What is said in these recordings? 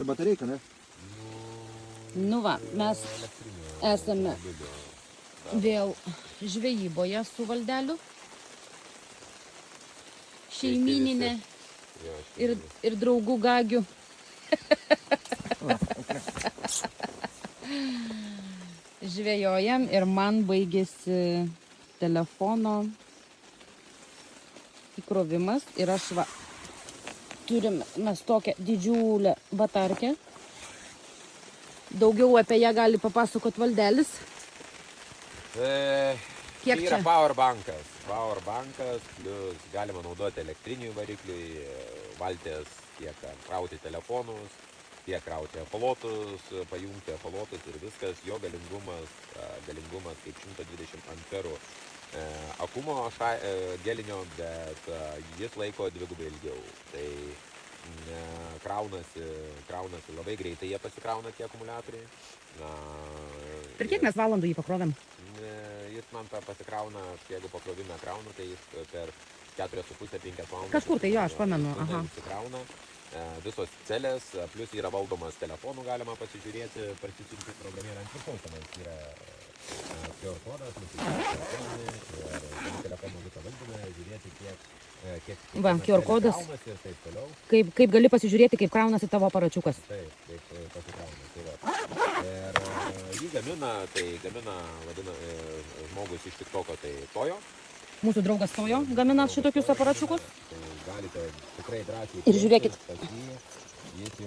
Tai batareika, ne? Nu va, mes esame vėl žvejyboje su Valdeliu. Šeimyninė ir draugų gagių. Žvejojam ir man baigėsi telefono įkrovimas ir aš va, turim mes tokią didžiulę batarkę. Daugiau apie ją gali papasakot Valdelis. Kiek Tai yra čia? powerbankas. Powerbankas, plius galima naudoti elektriniui varikliui, valties tiek krauti telefonus, tiek krauti echolotus, pajungti echolotus ir viskas. Jo galingumas kaip 120 amperų akumo gelinio, bet jis laiko dvigubai ilgiau. Tai kraunasi labai greitai, jie pasikrauna tie akumuliatoriai. Per kiek mes valandų jį pakrovėm? Jis man pasikrauna, jeigu pakrovime kraunu, tai jis per 4,5-5 valandas. Kažkur tai jo, aš pamenu, aha. Pasikrauna. Visos celės, plus yra valdomas telefonų, galima pasižiūrėti, parsisiunti programėlę ant viršaus, tenais yra QR kodas, ir telefonų visą valdymą, žiūrėti kiek Va, QR kodas. kraunasi ir taip toliau. Kaip gali pasižiūrėti, kaip kraunasi tavo aparačiukas. Taip, kaip pasikrauna. Tai va. Ir jį gamina žmogus iš TikToko, tai Tojo. Mūsų draugas Tojo gamina šitokius aparačiukus. Tai galite tikrai drąsiai. Ir žiūrėkit,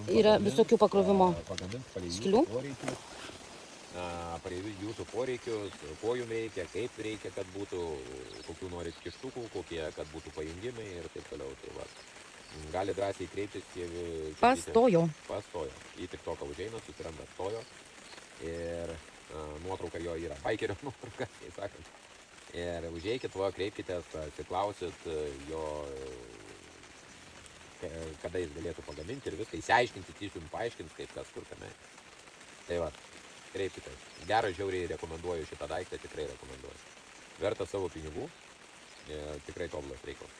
yra pagamins, visokių pakrovimo pagamins palei sklių. Jūsų poreikius, ko jums reikia, kaip reikia, kad būtų, kokių norit kištukų, kokie, kad būtų pajungimai ir taip toliau. Tai va. Gali drąsiai kreiptis Pas Tojo. Pas Tojo. Į TikToką užeina, susiranda Tojo. Ir nuotrauka jo yra. Baikerio nuotrauka, kaip sakant. Ir užeikit, va, kreipkitės, atsiklausit jo, kada jis galėtų pagaminti ir viską įsiaiškinti, jis jums paaiškins, kaip kas kur kame. Tai va, kreipkitės. Gerą žiauriai rekomenduoju šitą daiktą, tikrai rekomenduoju. Verta savo pinigų, tikrai tobulas reikalas.